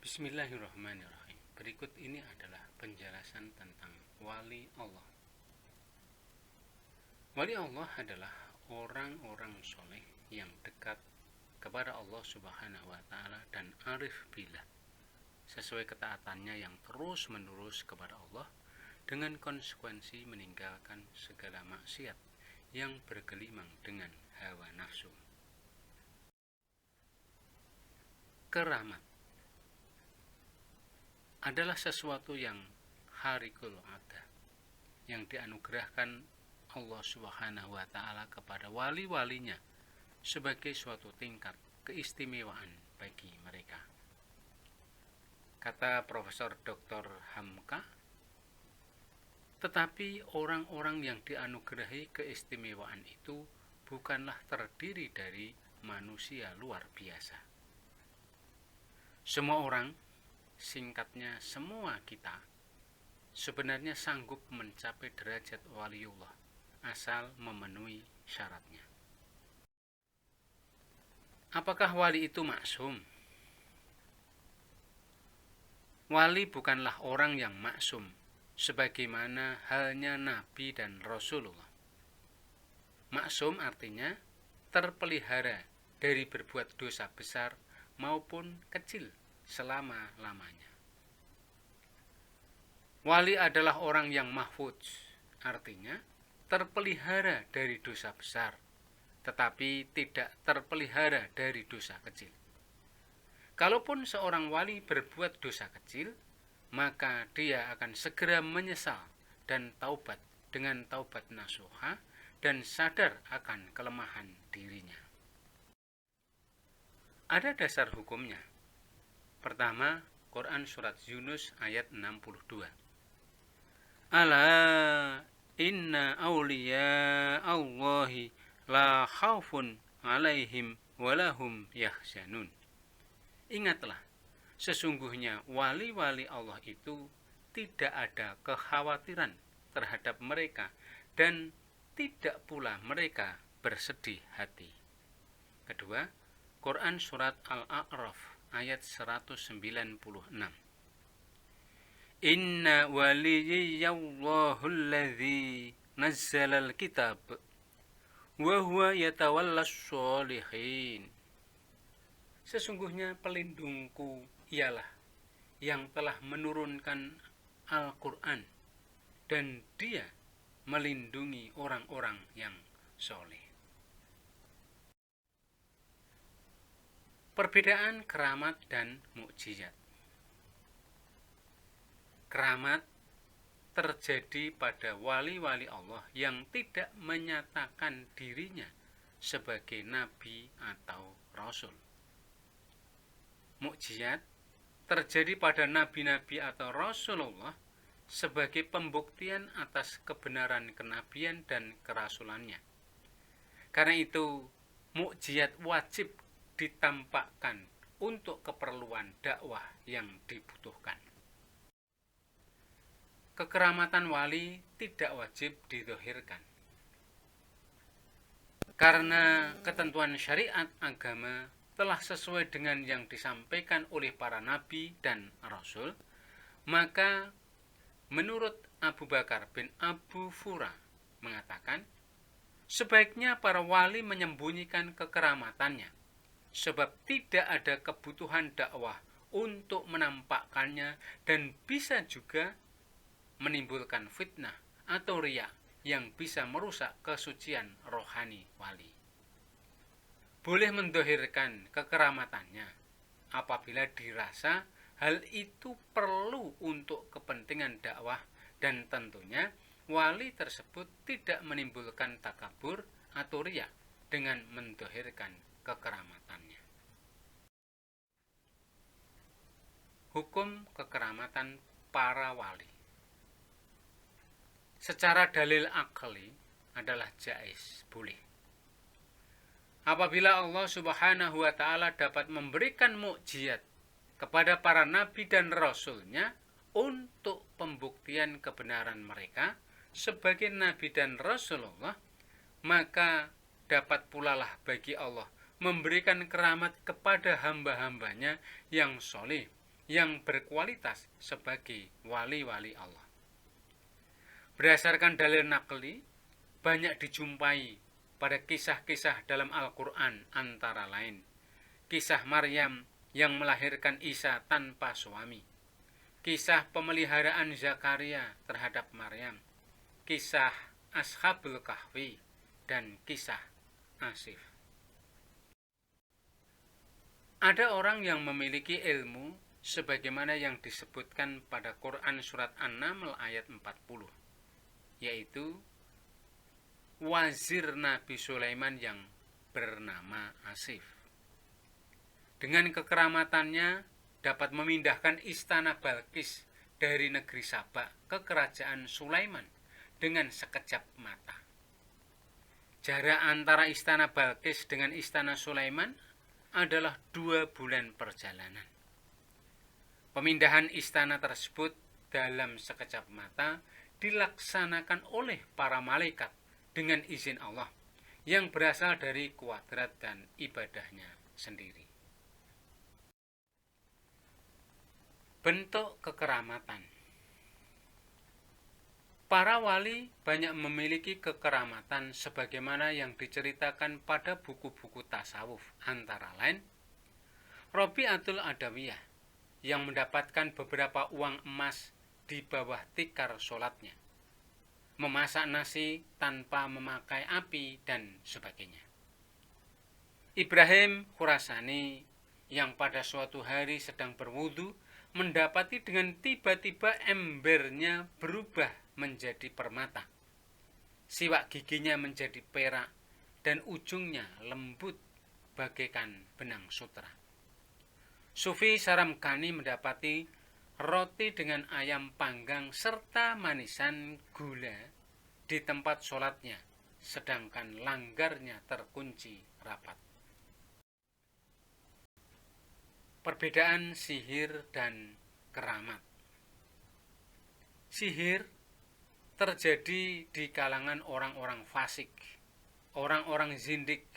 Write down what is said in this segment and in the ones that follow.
Bismillahirrahmanirrahim. Berikut ini adalah penjelasan tentang wali Allah. Wali Allah adalah orang-orang soleh yang dekat kepada Allah Subhanahu wa Ta'ala dan arif billah, sesuai ketaatannya yang terus-menerus kepada Allah dengan konsekuensi meninggalkan segala maksiat yang bergelimang dengan hawa nafsu. Keramat adalah sesuatu yang harikul ada, yang dianugerahkan Allah Subhanahu wa Ta'ala kepada wali-walinya sebagai suatu tingkat keistimewaan bagi mereka. Kata Profesor Dr. Hamka, tetapi orang-orang yang dianugerahi keistimewaan itu bukanlah terdiri dari manusia luar biasa. Semua orang, singkatnya semua kita, sebenarnya sanggup mencapai derajat waliullah asal memenuhi syaratnya. Apakah wali itu maksum? Wali bukanlah orang yang maksum, sebagaimana halnya Nabi dan Rasulullah. Maksum artinya terpelihara dari berbuat dosa besar maupun kecil selama-lamanya. Wali adalah orang yang mahfudz, artinya terpelihara dari dosa besar, tetapi tidak terpelihara dari dosa kecil. Kalaupun seorang wali berbuat dosa kecil, maka dia akan segera menyesal dan taubat dengan taubat nasuha dan sadar akan kelemahan dirinya. Ada dasar hukumnya. Pertama, Quran surat Yunus ayat 62. Ala inna awliya Allahi la khaufun alaihim walahum yahzanun. Ingatlah, sesungguhnya wali-wali Allah itu tidak ada kekhawatiran terhadap mereka dan tidak pula mereka bersedih hati. Kedua, Quran surat Al-A'raf ayat 196. Inna waliyallahu alladhi nazzalal kitab wa huwa yatawallas sholihin. Sesungguhnya pelindungku ialah yang telah menurunkan Al-Quran dan dia melindungi orang-orang yang soleh. Perbedaan keramat dan mukjizat. Keramat terjadi pada wali-wali Allah yang tidak menyatakan dirinya sebagai nabi atau rasul. Mukjizat terjadi pada nabi-nabi atau rasulullah sebagai pembuktian atas kebenaran kenabian dan kerasulannya. Karena itu, mukjizat wajib ditampakkan untuk keperluan dakwah yang dibutuhkan. Kekeramatan wali tidak wajib didhahirkan. Karena ketentuan syariat agama telah sesuai dengan yang disampaikan oleh para nabi dan rasul, maka menurut Abu Bakar bin Abu Fura mengatakan, sebaiknya para wali menyembunyikan kekeramatannya, sebab tidak ada kebutuhan dakwah untuk menampakkannya dan bisa juga menimbulkan fitnah atau riya yang bisa merusak kesucian rohani wali. Boleh mendhahirkan kekeramatannya apabila dirasa hal itu perlu untuk kepentingan dakwah dan tentunya wali tersebut tidak menimbulkan takabur atau riya dengan mendhahirkan kekeramatannya. Hukum kekeramatan para wali. Secara dalil akli adalah jaiz, boleh. Apabila Allah Subhanahu wa Ta'ala dapat memberikan mukjizat kepada para nabi dan rasulnya untuk pembuktian kebenaran mereka sebagai nabi dan rasulullah, maka dapat pula lah bagi Allah memberikan keramat kepada hamba-hambanya yang soleh yang berkualitas sebagai wali-wali Allah. Berdasarkan dalil nakli, banyak dijumpai pada kisah-kisah dalam Al-Quran, antara lain kisah Maryam yang melahirkan Isa tanpa suami, kisah pemeliharaan Zakaria terhadap Maryam, kisah Ashabul Kahfi, dan kisah Asif. Ada orang yang memiliki ilmu sebagaimana yang disebutkan pada Quran surat An-Naml ayat 40, yaitu wazir Nabi Sulaiman yang bernama Asif. Dengan kekeramatannya dapat memindahkan istana Balkis dari negeri Saba ke kerajaan Sulaiman dengan sekejap mata. Jarak antara istana Balkis dengan istana Sulaiman adalah 2 bulan perjalanan. Pemindahan istana tersebut dalam sekejap mata dilaksanakan oleh para malaikat dengan izin Allah yang berasal dari kuadrat dan ibadahnya sendiri. Bentuk kekeramatan. Para wali banyak memiliki kekeramatan sebagaimana yang diceritakan pada buku-buku tasawuf, antara lain Robi'atul Adawiyah yang mendapatkan beberapa uang emas di bawah tikar sholatnya, memasak nasi tanpa memakai api, dan sebagainya. Ibrahim Khurasani yang pada suatu hari sedang berwudu mendapati dengan tiba-tiba embernya berubah menjadi permata, siwak giginya menjadi perak, dan ujungnya lembut bagaikan benang sutra. Sufi Saramkani mendapati roti dengan ayam panggang serta manisan gula di tempat sholatnya, sedangkan langgarnya terkunci rapat. Perbedaan sihir dan keramat. Sihir terjadi di kalangan orang-orang fasik, orang-orang zindik,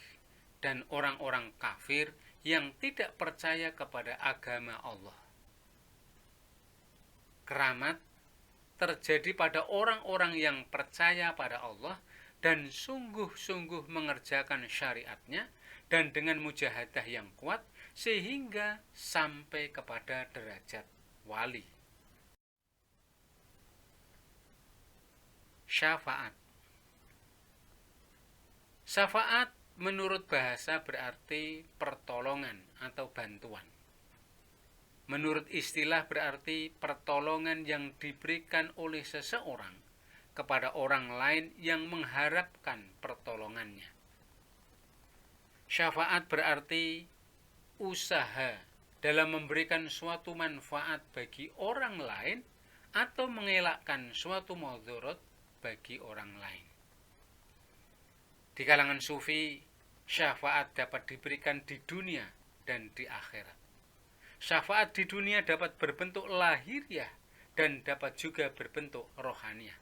dan orang-orang kafir yang tidak percaya kepada agama Allah. Keramat terjadi pada orang-orang yang percaya pada Allah dan sungguh-sungguh mengerjakan syariatnya dan dengan mujahadah yang kuat sehingga sampai kepada derajat wali. Syafaat. Syafaat menurut bahasa berarti pertolongan atau bantuan. Menurut istilah berarti pertolongan yang diberikan oleh seseorang kepada orang lain yang mengharapkan pertolongannya. Syafaat berarti usaha dalam memberikan suatu manfaat bagi orang lain atau mengelakkan suatu mudarat bagi orang lain. Di kalangan sufi, syafaat dapat diberikan di dunia dan di akhirat. Syafaat di dunia dapat berbentuk lahiriah dan dapat juga berbentuk rohaniah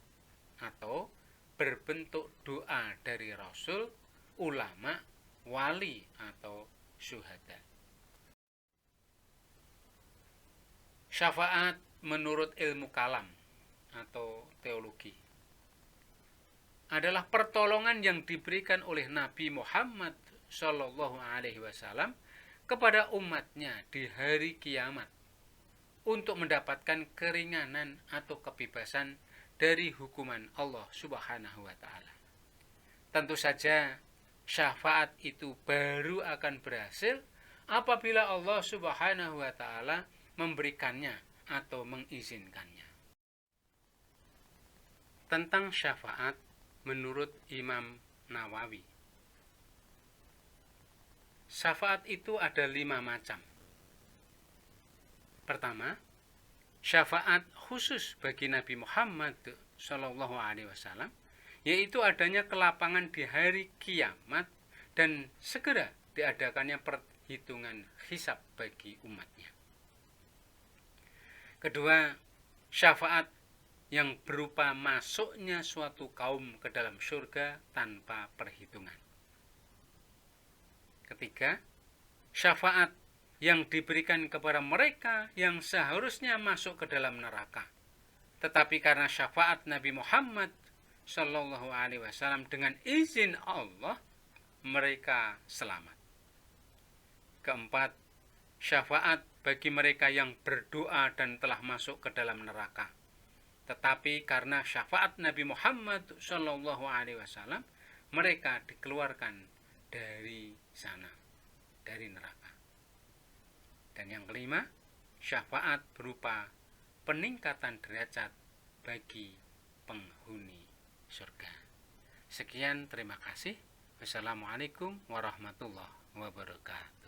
atau berbentuk doa dari rasul, ulama, wali atau syuhada. Syafaat menurut ilmu kalam atau teologi adalah pertolongan yang diberikan oleh Nabi Muhammad SAW kepada umatnya di hari kiamat untuk mendapatkan keringanan atau kebebasan dari hukuman Allah Subhanahu wa Ta'ala. Tentu saja syafaat itu baru akan berhasil apabila Allah Subhanahu wa Ta'ala memberikannya atau mengizinkannya. Tentang syafaat menurut Imam Nawawi, syafaat itu ada 5 macam. Pertama, syafaat khusus bagi Nabi Muhammad SAW, yaitu adanya kelapangan di hari kiamat dan segera diadakannya perhitungan hisab bagi umatnya. Kedua, syafaat yang berupa masuknya suatu kaum ke dalam surga tanpa perhitungan. Ketiga, syafaat yang diberikan kepada mereka yang seharusnya masuk ke dalam neraka. Tetapi karena syafaat Nabi Muhammad Shallallahu Alaihi Wasallam dengan izin Allah, mereka selamat. Keempat, syafaat bagi mereka yang berdoa dan telah masuk ke dalam neraka. Tetapi karena syafaat Nabi Muhammad Shallallahu Alaihi Wasallam, mereka dikeluarkan dari sana, dari neraka. Dan yang kelima, syafaat berupa peningkatan derajat bagi penghuni surga. Sekian, terima kasih. Wassalamualaikum warahmatullahi wabarakatuh.